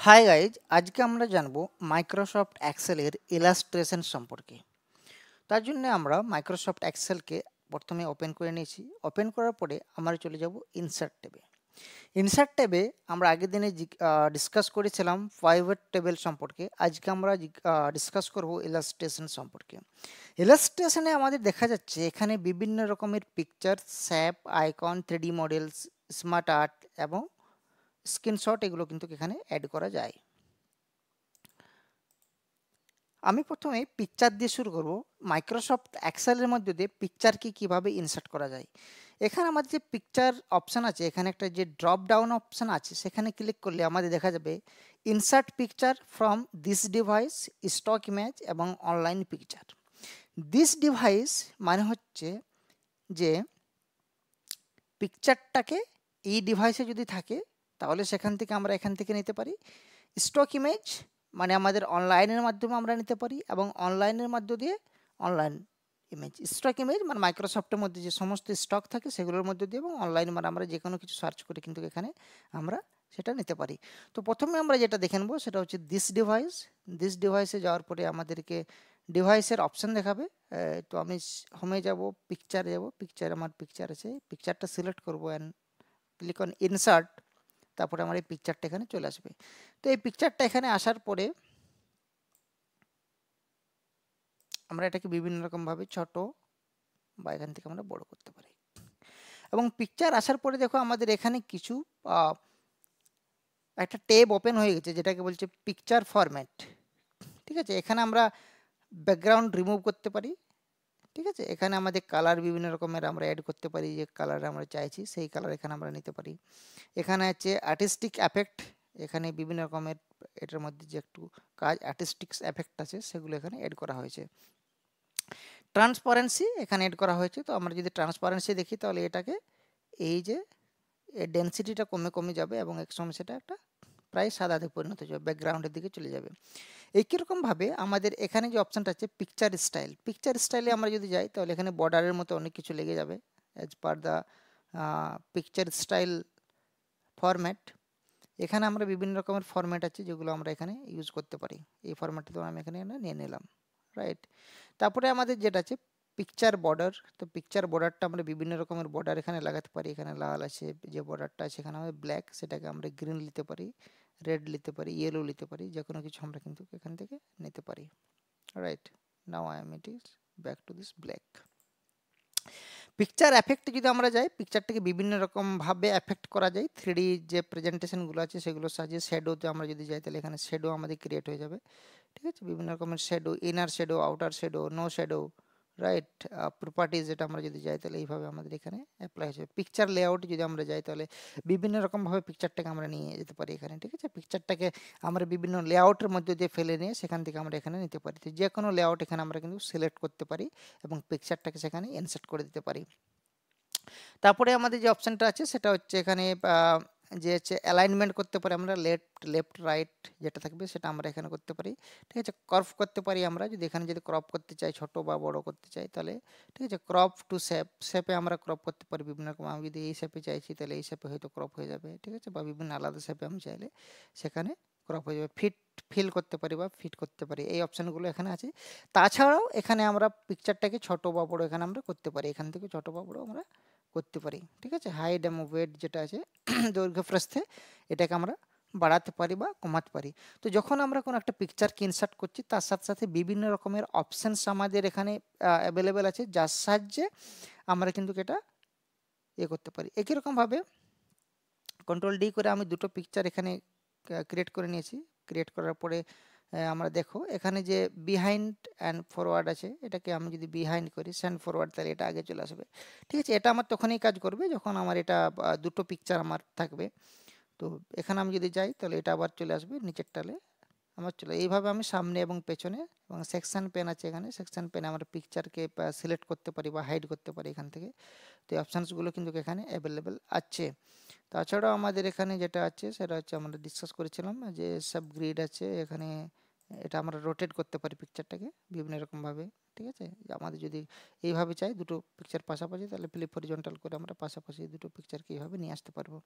Hi guys, আজকে আমরা জানবো মাইক্রোসফট এক্সেলের ইলাস্ট্রেশন সম্পর্কে। তার জন্য আমরা মাইক্রোসফট এক্সেলকে প্রথমে ওপেন করে নিয়েছি। ওপেন করার পরে আমরা চলে যাব ইনসার্ট ট্যাবে। ইনসার্ট ট্যাবে আমরা আগের দিনে ডিসকাস করেছিলাম পাইভট টেবিল সম্পর্কে। আজকে আমরা ডিসকাস করব ইলাস্ট্রেশন সম্পর্কে। ইলাস্ট্রেশনে আমাদের দেখা যাচ্ছে এখানে বিভিন্ন রকমের picture, shape, icon, 3D models, smart art এবং স্ক্রিনশট এগুলো কিন্তু এখানে অ্যাড করা যায়। আমি প্রথমে পিকচার দিয়ে শুরু করব। মাইক্রোসফট এক্সেলের মধ্যে দিয়ে পিকচারকে কিভাবে ইনসার্ট করা যায়। এখানে আমাদের যে পিকচার অপশান আছে, এখানে একটা যে ড্রপ ডাউন অপশান আছে, সেখানে ক্লিক করলে আমাদের দেখা যাবে insert picture from this device, stock image এবং অনলাইন পিকচার। দিস ডিভাইস মানে হচ্ছে যে পিকচারটাকে এই ডিভাইসে যদি থাকে তাহলে সেখান থেকে আমরা এখান থেকে নিতে পারি। স্টক ইমেজ মানে আমাদের অনলাইনের মাধ্যমে আমরা নিতে পারি এবং অনলাইনের মধ্য দিয়ে অনলাইন ইমেজ। স্টক ইমেজ মানে মাইক্রোসফটের মধ্যে যে সমস্ত স্টক থাকে সেগুলোর মধ্যে দিয়ে, এবং অনলাইন মানে আমরা যে কোনো কিছু সার্চ করে কিন্তু এখানে আমরা সেটা নিতে পারি। তো প্রথমে আমরা যেটা দেখে নেবো সেটা হচ্ছে দিস ডিভাইস। দিস ডিভাইসে যাওয়ার পরে আমাদেরকে ডিভাইসের অপশান দেখাবে। তো আমি হোমে যাব, পিকচারে যাব, পিকচার আমার পিকচার আছে, পিকচারটা সিলেক্ট করবো অ্যান্ড ক্লিক অন ইনসার্ট। তারপরে আমার এই পিকচারটা এখানে চলে আসবে। তো এই পিকচারটা এখানে আসার পরে আমরা এটাকে বিভিন্ন রকমভাবে ছোট বা এখান থেকে আমরা বড় করতে পারি। এবং পিকচার আসার পরে দেখো আমাদের এখানে কিছু একটা ট্যাব ওপেন হয়ে গেছে যেটাকে বলছে পিকচার ফরম্যাট। ঠিক আছে, এখানে আমরা ব্যাকগ্রাউন্ড রিমুভ করতে পারি। ঠিক আছে, এখানে আমাদের কালার বিভিন্ন রকমের আমরা অ্যাড করতে পারি, যে কালার আমরা চাইছি সেই কালার এখানে আমরা নিতে পারি। এখানে আছে আর্টিস্টিক এফেক্ট, এখানে বিভিন্ন রকমের এটার মধ্যে যে একটু কাজ আর্টিস্টিক্স এফেক্ট আছে সেগুলো এখানে অ্যাড করা হয়েছে। ট্রান্সপারেন্সি এখানে অ্যাড করা হয়েছে। তো আমরা যদি ট্রান্সপারেন্সি দেখি তাহলে এটাকে এই যে ডেন্সিটিটা কমে কমে যাবে এবং এক সময় সেটা একটা প্রায় সাদাতে পরিণত হয়ে যাবে, ব্যাকগ্রাউন্ডের দিকে চলে যাবে। একই রকমভাবে আমাদের এখানে যে অপশানটা আছে পিকচার স্টাইল, পিকচার স্টাইলে আমরা যদি যাই তাহলে এখানে বর্ডারের মতো অনেক কিছু লেগে যাবে as per the picture style format. এখানে আমরা বিভিন্ন রকমের ফরম্যাট আছে যেগুলো আমরা এখানে ইউজ করতে পারি। এই ফরম্যাটটা তো আমি এখানে নিয়ে নিলাম, রাইট। তারপরে আমাদের যেটা আছে পিকচার বর্ডার। তো পিকচার বর্ডারটা আমরা বিভিন্ন রকমের বর্ডার এখানে লাগাতে পারি। এখানে লাল আছে, যে বর্ডারটা আছে এখানে আমাদের ব্ল্যাক, সেটাকে আমরা গ্রিন নিতে পারি, রেড নিতে পারি, ইয়েলো নিতে পারি, যে কোনো কিছু আমরা কিন্তু এখান থেকে নিতে পারি, right. Now I am it is back to this black. Picture এফেক্টে যদি আমরা যাই, পিকচারটাকে বিভিন্ন রকমভাবে এফেক্ট করা যায়। 3D যে প্রেজেন্টেশনগুলো আছে সেগুলো সাজিয়ে শ্যাডোতে আমরা যদি যাই তাহলে এখানে শ্যাডো আমাদের ক্রিয়েট হয়ে যাবে। ঠিক আছে, বিভিন্ন রকমের shadow, inner shadow, outer shadow, no shadow, right. Properties যেটা আমরা যদি যাই তাহলে এইভাবে আমাদের এখানে অ্যাপ্লাই হয়ে যাবে। পিকচার লেআউটে যদি আমরা যাই তাহলে বিভিন্ন রকমভাবে পিকচারটাকে আমরা নিয়ে যেতে পারি এখানে। ঠিক আছে, পিকচারটাকে আমরা বিভিন্ন লেআউটের মধ্যে দিয়ে ফেলে নিয়ে সেখান থেকে আমরা এখানে নিতে পারি। তো যে কোনো লেআউট এখানে আমরা কিন্তু সিলেক্ট করতে পারি এবং পিকচারটাকে সেখানে ইনসার্ট করে দিতে পারি। তারপরে আমাদের যে অপশানটা আছে সেটা হচ্ছে এখানে যে হচ্ছে অ্যালাইনমেন্ট করতে পারি আমরা, লেফট রাইট যেটা থাকবে সেটা আমরা এখানে করতে পারি। ঠিক আছে, ক্রপ করতে পারি আমরা, যদি এখানে যদি ক্রপ করতে চাই, ছোট বা বড় করতে চাই তাহলে ঠিক আছে, ক্রপ টু শেপে আমরা ক্রপ করতে পারি বিভিন্ন রকম। আমি যদি এই শেপে চাইছি তাহলে এই শেপে হয়তো ক্রপ হয়ে যাবে। ঠিক আছে, বা বিভিন্ন আলাদা শেপে আমি চাইলে সেখানে ক্রপ হয়ে যাবে। ফিল করতে পারি বা ফিট করতে পারি, এই অপশানগুলো এখানে আছে। তাছাড়াও এখানে আমরা পিকচারটাকে ছোট বা বড় এখানে আমরা করতে পারি, এখান থেকে ছোট বা বড় আমরা করতে পারি। ঠিক আছে, হাইট এবং ওয়েট যেটা আছে দৈর্ঘ্য প্রস্থে এটাকে আমরা বাড়াতে পারি বা কমাতে পারি। তো যখন আমরা কোনো একটা পিকচারকে ইনসার্ট করছি তার সাথে সাথে বিভিন্ন রকমের অপশানস আমাদের এখানে অ্যাভেলেবেল আছে, যার সাহায্যে আমরা কিন্তু এটা করতে পারি। একই রকমভাবে কন্ট্রোল ডি করে আমি দুটো পিকচার এখানে ক্রিয়েট করে নিয়েছি। ক্রিয়েট করার পরে আমরা দেখো এখানে যে বিহাইন্ড অ্যান্ড ফরওয়ার্ড আছে, এটাকে আমি যদি বিহাইন্ড করি, সেন্ড ফরওয়ার্ড, তাহলে এটা আগে চলে আসবে। ঠিক আছে, এটা আমার তখনই কাজ করবে যখন আমার এটা দুটো পিকচার আমার থাকবে। তো এখানে আমি যদি যাই তাহলে এটা আবার চলে আসবে নিচের টালে আমার চলে। এইভাবে আমি সামনে এবং পেছনে, এবং সেকশন পেন আছে এখানে, সেকশন পেনে আমরা পিকচারকে সিলেক্ট করতে পারি বা হাইড করতে পারি এখান থেকে। তো এই অপশানসগুলো কিন্তু এখানে অ্যাভেলেবেল আছে। তাছাড়াও আমাদের এখানে যেটা আছে সেটা হচ্ছে আমরা ডিসকাস করেছিলাম যে সাবগ্রিড আছে এখানে, এটা আমরা রোটেট করতে পারি পিকচারটাকে বিভিন্ন রকমভাবে, ঠিক আছে। আমাদের যদি এইভাবে চাই দুটো পিকচার পাশাপাশি, তাহলে ফ্লিপ হরিজন্টাল করে আমরা পাশাপাশি দুটো পিকচারকে এইভাবে নিয়ে আসতে পারবো।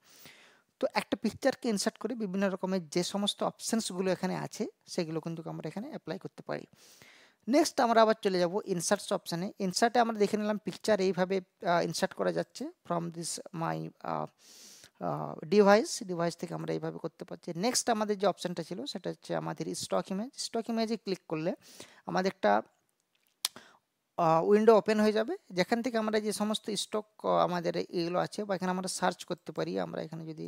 তো একটা পিকচারকে ইনসার্ট করে বিভিন্ন রকমের যে সমস্ত অপশানসগুলো এখানে আছে সেগুলো কিন্তু আমরা এখানে অ্যাপ্লাই করতে পারি। নেক্সট আমরা আবার চলে যাব ইনসার্টস অপশানে। ইনসার্টে আমরা দেখে নিলাম পিকচার এইভাবে ইনসার্ট করা যাচ্ছে ফ্রম দিস মাই ডিভাইস থেকে আমরা এইভাবে করতে পারছি। নেক্সট আমাদের যে অপশানটা ছিল সেটা হচ্ছে আমাদের স্টক ইমেজে ক্লিক করলে আমাদের একটা উইন্ডো ওপেন হয়ে যাবে, যেখান থেকে আমরা যে সমস্ত স্টক আমাদের এগুলো আছে বা এখানে আমরা সার্চ করতে পারি। আমরা এখানে যদি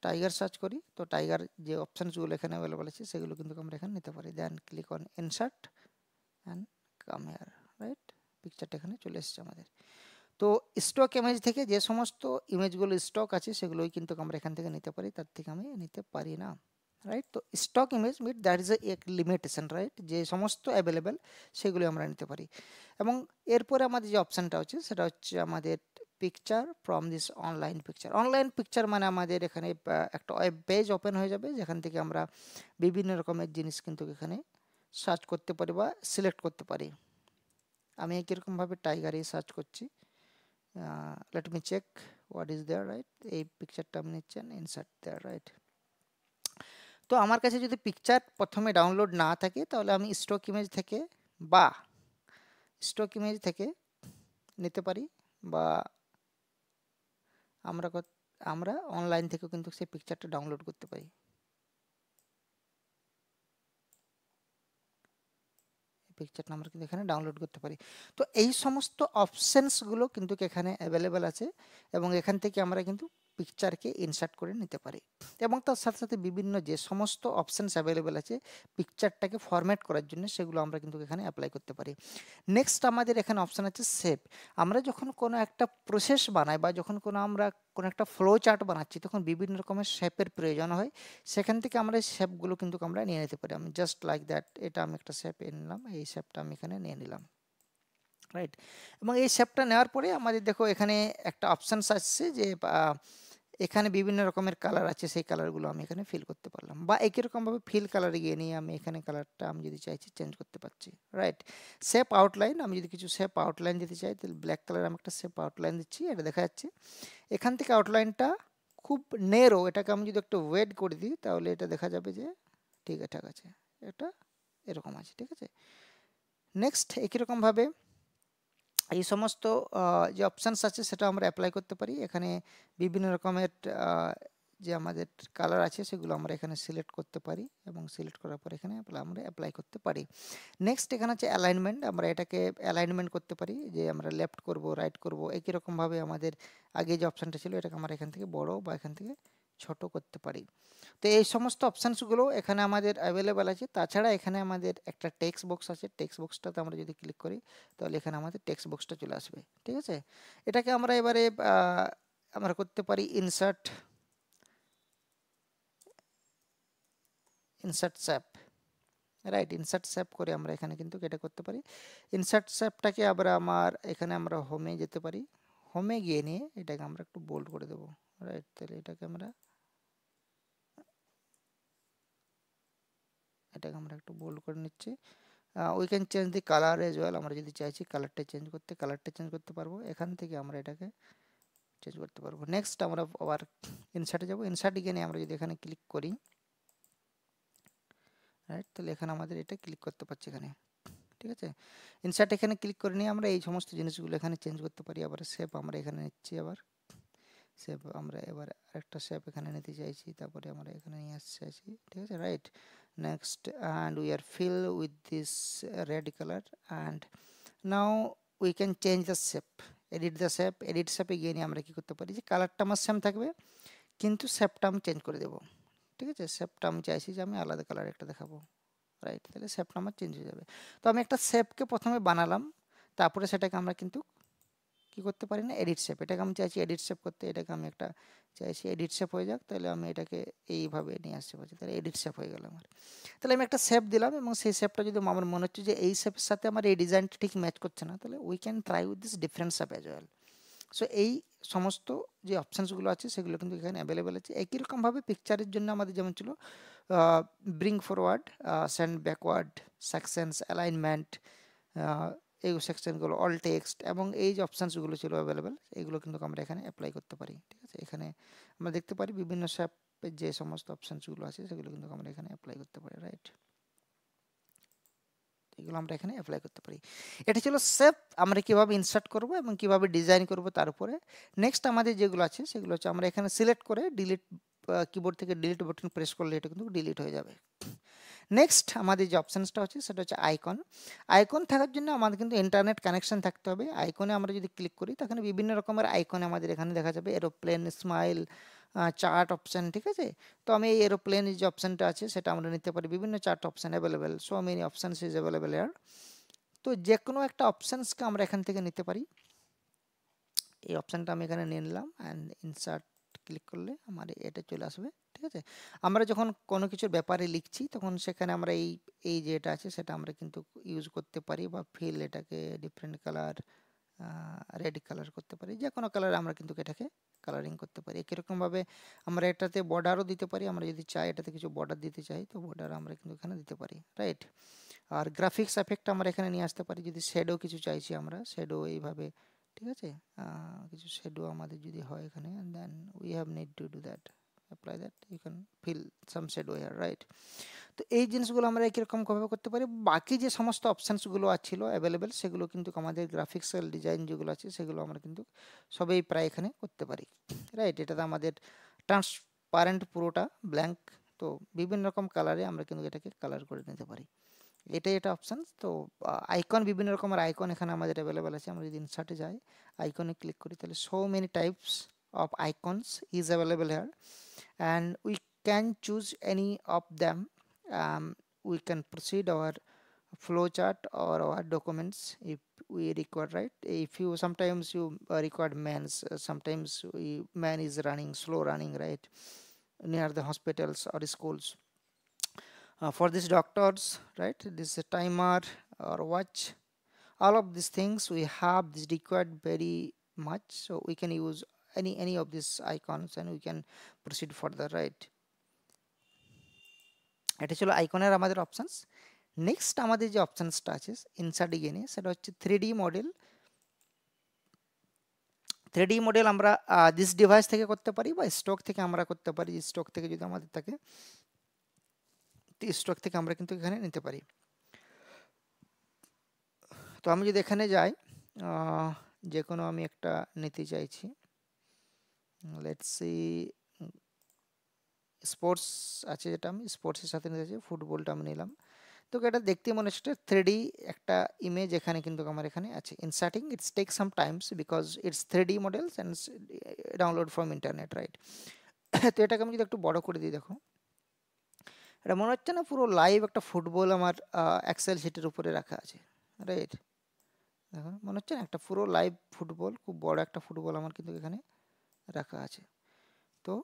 টাইগার সার্চ করি তো টাইগার যে অপশানসগুলো এখানে অ্যাভেলেবল আছে সেগুলো কিন্তু আমরা এখানে নিতে পারি। Then click on insert and come here, right. পিকচারটা এখানে চলে এসেছে আমাদের। তো স্টক ইমেজ থেকে যে সমস্ত ইমেজগুলো স্টক আছে সেগুলোই কিন্তু আমরা এখান থেকে নিতে পারি, তার থেকে আমি নিতে পারি না, রাইট। তো stock image meet that is a limitation, right. যে সমস্ত অ্যাভেলেবেল সেগুলো আমরা নিতে পারি। এবং এরপরে আমাদের যে অপশানটা হচ্ছে সেটা হচ্ছে আমাদের picture from this online picture মানে আমাদের এখানে একটা ওয়েব পেজ ওপেন হয়ে যাবে, যেখান থেকে আমরা বিভিন্ন রকমের জিনিস কিন্তু এখানে সার্চ করতে পারি বা সিলেক্ট করতে পারি। আমি কীরকমভাবে টাইগারই সার্চ করছি, let me check what is there, right। এই পিকচারটা আপনি নিচ্ছেন, ইনসার্ট দেয়ার, রাইট। তো আমার কাছে যদি পিকচার প্রথমে ডাউনলোড না থাকে তাহলে আমি স্টক ইমেজ থেকে নিতে পারি, বা আমরা অনলাইন থেকেও কিন্তু সেই পিকচারটা ডাউনলোড করতে পারি। পিকচারটা আমরা কিন্তু এখানে ডাউনলোড করতে পারি। তো এই সমস্ত অপশানসগুলো কিন্তু এখানে অ্যাভেলেবেল আছে এবং এখান থেকে আমরা কিন্তু পিকচারকে ইনসার্ট করে নিতে পারি। এবং তার সাথে সাথে বিভিন্ন যে সমস্ত অপশানস অ্যাভেলেবেল আছে পিকচারটাকে ফরম্যাট করার জন্য সেগুলো আমরা কিন্তু এখানে অ্যাপ্লাই করতে পারি। নেক্সট আমাদের এখানে অপশান আছে সেভ। আমরা যখন কোনো একটা প্রসেস বানাই বা যখন আমরা কোনো একটা ফ্লো চার্ট বানাচ্ছি তখন বিভিন্ন রকমের শেপের প্রয়োজন হয়, সেখান থেকে আমরা এই শেপগুলো কিন্তু আমরা নিয়ে নিতে পারি। আমি জাস্ট লাইক দ্যাট এটা আমি একটা শেপ নিলাম, এই শেপটা আমি এখানে নিয়ে নিলাম, রাইট। এবং এই শেপটা নেওয়ার পরে আমাদের দেখো এখানে একটা অপশানস আসছে যে এখানে বিভিন্ন রকমের কালার আছে, সেই কালারগুলো আমি এখানে ফিল করতে পারলাম, বা একই রকমভাবে ফিল কালারে গিয়ে নিয়ে আমি এখানে কালারটা আমি যদি চাইছি চেঞ্জ করতে পারছি, রাইট। শেপ আউটলাইন, আমি যদি কিছু শেপ আউটলাইন দিতে চাই তাহলে ব্ল্যাক কালার আমি একটা শেপ আউটলাইন দিচ্ছি, এটা দেখা যাচ্ছে। এখান থেকে আউটলাইনটা খুব নেরো, এটাকে আমি যদি একটু ওয়েট করে দিই তাহলে এটা দেখা যাবে যে ঠিক আছে, এটা এরকম আছে, ঠিক আছে। নেক্সট একই রকমভাবে এই সমস্ত যে অপশানস আছে সেটা আমরা অ্যাপ্লাই করতে পারি। এখানে বিভিন্ন রকমের যে আমাদের কালার আছে সেগুলো আমরা এখানে সিলেক্ট করতে পারি এবং সিলেক্ট করার পর এখানে আমরা অ্যাপ্লাই করতে পারি। নেক্সট এখানে হচ্ছে অ্যালাইনমেন্ট, আমরা এটাকে অ্যালাইনমেন্ট করতে পারি যে আমরা লেফট করব, রাইট করব। একই রকমভাবে আমাদের আগে যে অপশানটা ছিল এটাকে আমরা এখান থেকে বড় বা এখান থেকে ছোট করতে পারি। তো এই সমস্ত অপশানসগুলো এখানে আমাদের অ্যাভেলেবেল আছে। তাছাড়া এখানে আমাদের একটা টেক্সট বক্স আছে, টেক্সট বক্সটাতে আমরা যদি ক্লিক করি তাহলে এখানে আমাদের টেক্সট বক্সটা চলে আসবে, ঠিক আছে। এটাকে আমরা এবারে আমরা করতে পারি insert sap, right. Insert sap করে আমরা এখানে কিন্তু এটা করতে পারি। ইনসার্ট স্যাপটাকে আবার এখানে আমরা হোমে যেতে পারি, হোমে গিয়ে নিয়ে এটাকে আমরা একটু বোল্ড করে দেবো, রাইট। তাহলে এটাকে আমরা একটু বোল্ড করে নিচ্ছি। We can change the colour as well, আমরা যদি চাইছি কালারটা চেঞ্জ করতে পারবো। এখান থেকে আমরা এটাকে চেঞ্জ করতে পারবো। নেক্সট আমরা আবার ইনসার্টে যাবো, ইনসার্টে গিয়ে নিয়ে আমরা যদি এখানে ক্লিক করি, রাইট, তাহলে এখানে আমাদের এটা ক্লিক করতে পারছি এখানে, ঠিক আছে। ইনসার্ট এখানে ক্লিক করে নিয়ে আমরা এই সমস্ত জিনিসগুলো এখানে চেঞ্জ করতে পারি। আবার শেপ আমরা এখানে নিচ্ছি, আবার শেপ আমরা এবার আরেকটা শেপ এখানে নিতে চাইছি, তারপরে আমরা এখানে নিয়ে আসতে চাইছি, ঠিক আছে, right. Next and we are fill with this red colour and now we can change the shape, edit শেপে গিয়ে নিয়ে আমরা কী করতে পারি যে কালারটা আমার সেম থাকবে কিন্তু শেপটা আমি চেঞ্জ করে দেবো, ঠিক আছে। শেপটা আমি চাইছি যে আমি আলাদা কালার একটা দেখাবো, রাইট। তাহলে শেপটা আমার চেঞ্জ হয়ে যাবে। তো আমি একটা শেপকে প্রথমে বানালাম, তারপরে সেটাকে আমরা কিন্তু কি করতে পারি না, এডিট শেপ। এটাকে আমি চাইছি এডিট শেপ করতে, এটাকে আমি একটা চাইছি এডিট শেপ হয়ে যাক, তাহলে আমি এটাকে এইভাবে নিয়ে আসতে পারছি, তাহলে এডিট শেপ হয়ে গেল আমার। তাহলে আমি একটা শেপ দিলাম এবং সেই শেপটা যদি আমার মনে হচ্ছে যে এই শেপের সাথে আমার এই ডিজাইনটা ঠিক ম্যাচ করছে না, তাহলে we can try with this different shape as well. So এই সমস্ত যে অপশানসগুলো আছে সেগুলো কিন্তু এখানে অ্যাভেলেবেল আছে। একই রকমভাবে পিকচারের জন্য আমাদের যেমন ছিল bring forward, send backward, sections, alignment, এই সেকশনগুলো, অল টেক্সট, এবং এই যে অপশানসগুলো ছিল অ্যাভেলেবেল, এগুলো কিন্তু আমরা এখানে অ্যাপ্লাই করতে পারি। ঠিক আছে, এখানে আমরা দেখতে পারি বিভিন্ন শেপের যে সমস্ত অপশানসগুলো আছে সেগুলো কিন্তু আমরা এখানে অ্যাপ্লাই করতে পারি, রাইট? এগুলো আমরা এখানে অ্যাপ্লাই করতে পারি। এটা ছিল শেপ আমরা কিভাবে ইনসার্ট করব এবং কিভাবে ডিজাইন করব তার উপরে। নেক্সট আমাদের যেগুলো আছে সেগুলো হচ্ছে আমরা এখানে সিলেক্ট করে ডিলিট, কিবোর্ড থেকে ডিলিট বাটন প্রেস করলে এটা কিন্তু ডিলিট হয়ে যাবে। নেক্সট আমাদের যে অপশানসটা হচ্ছে সেটা হচ্ছে আইকন। আইকন থাকার জন্য আমাদের কিন্তু ইন্টারনেট কানেকশন থাকতে হবে। আইকনে আমরা যদি ক্লিক করি তখন বিভিন্ন রকমের আইকন আমাদের এখানে দেখা যাবে, এরোপ্লেন, স্মাইল, চার্ট অপশান। ঠিক আছে, তো আমি এই এরোপ্লেন যে অপশানটা আছে সেটা আমরা নিতে পারি। বিভিন্ন chart option available, so many options is available air. তো যে কোনো একটা অপশানসকে আমরা এখান থেকে নিতে পারি। এই অপশানটা আমি এখানে নিয়ে নিলাম অ্যান্ড ইনসার্ট ক্লিক করলে আমার এটা চলে আসবে। ঠিক আছে, আমরা যখন কোনো কিছুর ব্যাপারে লিখছি তখন সেখানে আমরা এই এই যেটা আছে সেটা আমরা কিন্তু ইউজ করতে পারি, বা ফিল এটাকে ডিফারেন্ট কালার, রেড কালার করতে পারি, যে কোনো কালার আমরা কিন্তু এটাকে কালারিং করতে পারি। একইরকমভাবে আমরা এটাতে বর্ডারও দিতে পারি, আমরা যদি চাই এটাতে কিছু বর্ডার দিতে চাই তো বর্ডার আমরা কিন্তু এখানে দিতে পারি, রাইট? আর গ্রাফিক্স এফেক্ট আমরা এখানে নিয়ে আসতে পারি, যদি শ্যাডো কিছু চাইছি আমরা, শ্যাডো এইভাবে, ঠিক আছে, কিছু শ্যাডো আমাদের যদি হয় এখানে, then we have need to do that, apply that, you can fill some shadow here, right? তো এই জিনিসগুলো আমরা একইরকমভাবে করতে পারি। বাকি যে সমস্ত অপশানসগুলো ছিল অ্যাভেলেবেল সেগুলো কিন্তু আমাদের গ্রাফিক্সাল ডিজাইন যেগুলো আছে সেগুলো আমরা কিন্তু সবই প্রায় এখানে করতে পারি, রাইট? এটাতে আমাদের ট্রান্সপারেন্ট, পুরোটা ব্ল্যাঙ্ক, তো বিভিন্ন রকম কালারে আমরা কিন্তু এটাকে কালার করে নিতে পারি। এটাই এটা অপশানস। তো আইকন, বিভিন্ন রকমের আইকন এখানে আমাদের অ্যাভেলেবেল আছে। আমরা যদি ইনসার্টে যাই, আইকনে ক্লিক করি, তাহলে so many types of icons is available hair and we can choose any of them. We can proceed our flowchart or our documents if we require, right? If you sometimes you require mans, sometimes man is running slow running, right, near the hospitals or schools. For these doctors, right, this timer or watch, all of these things we have this required very much, so we can use any of these icons and we can proceed further, right? এটা ছিল আইকনের আমাদের options. Next আমাদের যে অপশানসটা আছে insert গেনে সেটা হচ্ছে 3D model. 3D model আমরা দিস ডিভাইস থেকে করতে পারি বা স্টক থেকে আমরা করতে পারি। স্টক থেকে যদি আমাদের থাকে, স্টক থেকে আমরা কিন্তু এখানে নিতে পারি। তো আমি যদি এখানে যাই, যে কোনো আমি একটা নিতে চাইছি, লেটস সি স্পোর্টস আছে, যেটা আমি স্পোর্টসের সাথে নিতে চাই, ফুটবলটা আমি নিলাম। তো এটা দেখতে মনে হচ্ছে 3D একটা ইমেজ এখানে কিন্তু আমার এখানে আছে। Inserting it's take some times because it's 3D models and download from internet, right? তো এটাকে আমি যদি একটু বড় করে দিই, দেখো এটা মনে হচ্ছে না পুরো লাইভ একটা ফুটবল আমার এক্সেল শিটের উপরে রাখা আছে, রাইট? দেখো মনে হচ্ছে না একটা পুরো লাইভ ফুটবল, খুব বড় একটা ফুটবল আমার কিন্তু এখানে রাখা আছে। তো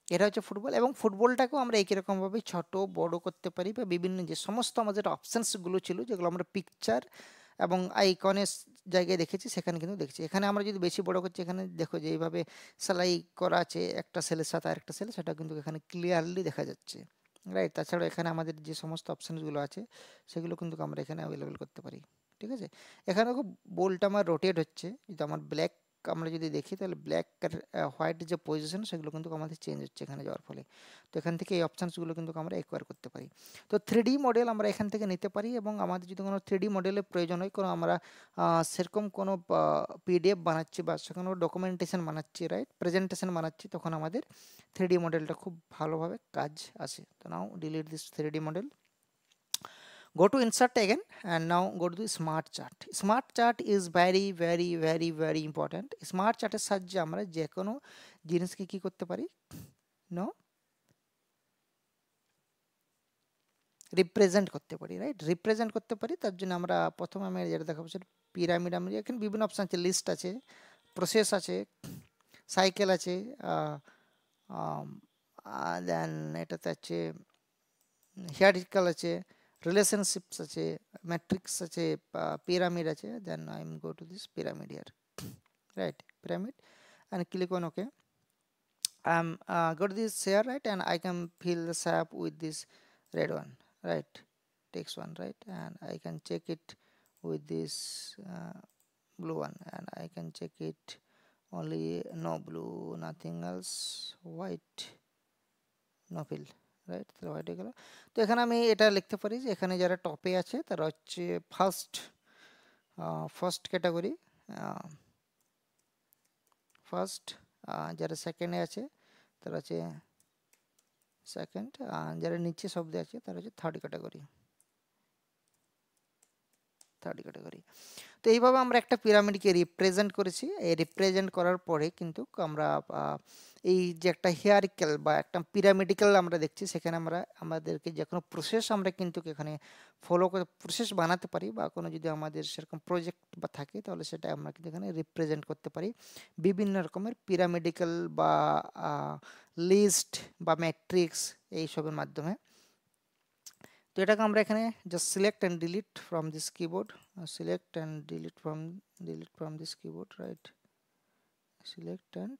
এটা হচ্ছে ফুটবল, এবং ফুটবলটাকেও আমরা একই রকমভাবে ছোট বড় করতে পারি, বা বিভিন্ন যে সমস্ত আমাদের অপশানসগুলো ছিল যেগুলো আমরা পিকচার এবং আইকনের জায়গায় দেখেছি সেখানে কিন্তু দেখছি। এখানে আমরা যদি বেশি বড় করছি, এখানে দেখো যে এইভাবে সেলাই করা আছে একটা সেলের সাথে আরেকটা সেল, সেটা কিন্তু এখানে ক্লিয়ারলি দেখা যাচ্ছে, রাইট? তাছাড়া এখানে আমাদের যে সমস্ত অপশানসগুলো আছে সেগুলো কিন্তু আমরা এখানে অ্যাভেলেবেল করতে পারি, ঠিক আছে? এখানে বলটা আমার রোটেট হচ্ছে, যদি আমার ব্ল্যাক আমরা যদি দেখি তাহলে ব্ল্যাক আর হোয়াইট যে পজিশন সেগুলো কিন্তু আমাদের চেঞ্জ হচ্ছে এখানে যাওয়ার ফলে। তো এখান থেকে এই অপশানসগুলো কিন্তু আমরা অ্যাকোয়ার করতে পারি। তো 3D মডেল আমরা এখান থেকে নিতে পারি, এবং আমাদের যদি কোনো 3D মডেলের প্রয়োজন হয়, কোনো আমরা সেরকম কোনো PDF বানাচ্ছি বা সেখানে ডকুমেন্টেশন বানাচ্ছি, রাইট, প্রেজেন্টেশন বানাচ্ছি, তখন আমাদের 3D মডেলটা খুব ভালোভাবে কাজ আসে। তো now delete this 3D model, go to insert again and now go to the smart chart. Smart chart is very important. Smart chart এর সাহায্যে আমরা যে কোনো জিনিসকে কি করতে পারি, নো রিপ্রেজেন্ট করতে পারি, রাইট? রিপ্রেজেন্ট করতে পারি। তার জন্য আমরা প্রথমে আমি যেটা দেখাবো সেটা পিরামিড। আমি এখানে বিভিন্ন অপশান আছে, লিস্ট আছে, প্রসেস আছে, সাইকেল আছে, দেন এটাতে আছে হিয়ারিটিক্যাল আছে, রিলেশনশিপস আছে, ম্যাট্রিক্স আছে, পিরামিড আছে। Then I am go to this pyramid here, right? Pyramid, and click on OK. I'm go to this here, right, and I can fill the sap with this red one, right, text one, right, and I can check it with this blue one, and I can check it only no blue, nothing else, white, no fill, right, তো white হয়ে গেল। তো এখানে আমি এটা লিখতে পারি যে এখানে যারা টপে আছে তারা হচ্ছে ফার্স্ট ক্যাটাগরি, ফার্স্ট, যারা সেকেন্ডে আছে তারা হচ্ছে সেকেন্ড, যারা নিচে শব্দে আছে তারা হচ্ছে থার্ড ক্যাটাগরি, থার্ড ক্যাটাগরি। তো এইভাবে আমরা একটা পিরামিডকে রিপ্রেজেন্ট করেছি। এই রিপ্রেজেন্ট করার পরে কিন্তু আমরা এই যে একটা হিয়ারিক্যাল বা একটা পিরামিডিক্যাল আমরা দেখছি, সেখানে আমরা আমাদেরকে যে কোনো প্রসেস আমরা কিন্তু এখানে ফলো করে প্রসেস বানাতে পারি, বা কোনো যদি আমাদের সেরকম প্রজেক্ট বা থাকে তাহলে সেটা আমরা কিন্তু এখানে রিপ্রেজেন্ট করতে পারি বিভিন্ন রকমের পিরামিডিক্যাল বা লিস্ট বা ম্যাট্রিক্স এইসবের মাধ্যমে। তো এটাকে আমরা এখানে just select and delete from this keyboard, select and delete from this keyboard, right, select and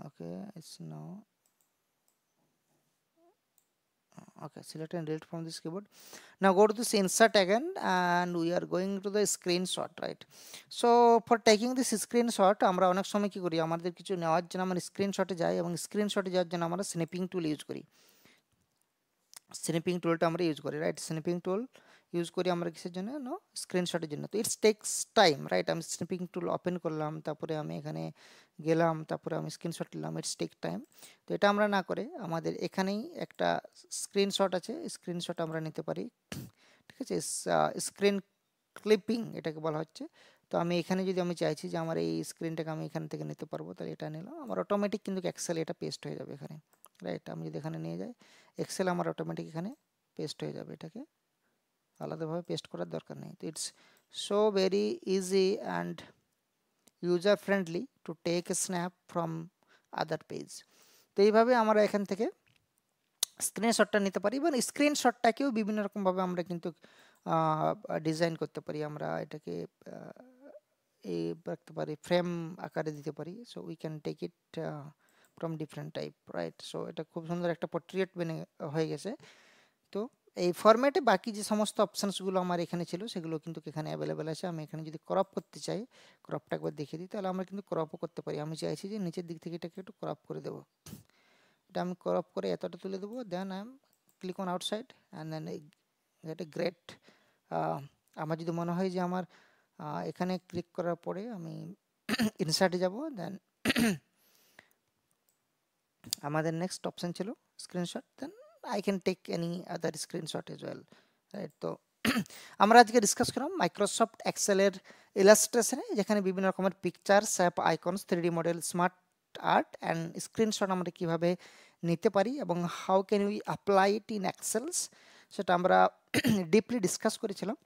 okay, it's now okay, select and delete from this keyboard. Now go to this insert again and we are going to the screenshot, right. So for taking this screenshot আমরা অনেক সময় কি করি, আমাদের কিছু নেওয়ার জন্য আমরা স্ক্রিনশটে যাই এবং স্ক্রিনশটে যাওয়ার জন্য আমরা স্ন্যাপিং টুল ইউজ করি, স্ন্যাপিং টুলটা আমরা ইউজ করি, রাইট, স্ন্যাপিং টুল ইউজ করি আমরা কিসের জন্য, নো স্ক্রিনশটের জন্য। তো ইটস টেক্স টাইম, রাইট, আমি স্ন্যাপিং টুল ওপেন করলাম, তারপরে আমি এখানে গেলাম, তারপরে আমি স্ক্রিনশট নিলাম, ইটস টেক টাইম। তো এটা আমরা না করে আমাদের এখানেই একটা স্ক্রিনশট আছে, স্ক্রিনশট আমরা নিতে পারি, ঠিক আছে, স্ক্রিন ক্লিপিং এটাকে বলা হচ্ছে। তো আমি এখানে যদি আমি চাইছি যে আমার এই স্ক্রিনটাকে আমি এখান থেকে নিতে পারবো, তাহলে এটা নিলাম, আমার অটোমেটিক কিন্তু এক্সেল এটা পেস্ট হয়ে যাবে এখানে, রাইট। আমি যদি এখানে নিয়ে যাই এক্সেল আমার অটোমেটিক এখানে পেস্ট হয়ে যাবে, এটাকে আলাদাভাবে পেস্ট করার দরকার নেই। তো it's so very easy and user friendly to take a snap from other page. তো এইভাবে আমরা এখান থেকে স্ক্রিনশটটা নিতে পারি, এবং স্ক্রিনশটটাকেও বিভিন্ন রকমভাবে আমরা কিন্তু ডিজাইন করতে পারি। আমরা এটাকে এই রাখতে পারি, ফ্রেম আকারে দিতে পারি, so we can take it from different type, right. So এটা খুব সুন্দর একটা পোর্ট্রেট হয়ে গেছে। তো এই ফরম্যাটে বাকি যে সমস্ত অপশানসগুলো আমার এখানে ছিল সেগুলো কিন্তু এখানে অ্যাভেলেবেল আছে। আমি এখানে যদি ক্রপ করতে চাই, ক্রপটা একবার দেখিয়ে দিই, তাহলে আমরা কিন্তু ক্রপও করতে পারি। আমি চাইছি যে নিচের দিক থেকে এটাকে একটু ক্রপ করে দেবো, এটা আমি ক্রপ করে এতটা তুলে দেবো, then I am click on outside and then get a great. আমার যদি মনে হয় যে আমার এখানে ক্লিক করার পরে আমি ইনসার্টে যাব, দেন আমাদের নেক্সট অপশন ছিল screenshot, then I can take any other screenshot as well, right. তো আমরা আজকে ডিসকাস করলাম মাইক্রোসফট এক্সেলের ইলাস্ট্রেশনে, যেখানে বিভিন্ন রকমের picture, sap, icons, 3D model, smart art and screenshot আমরা কীভাবে নিতে পারি এবং how can we apply it in excels, সেটা আমরা ডিপলি ডিসকাস করেছিলাম।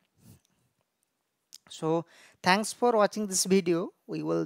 So thanks for watching this video, we will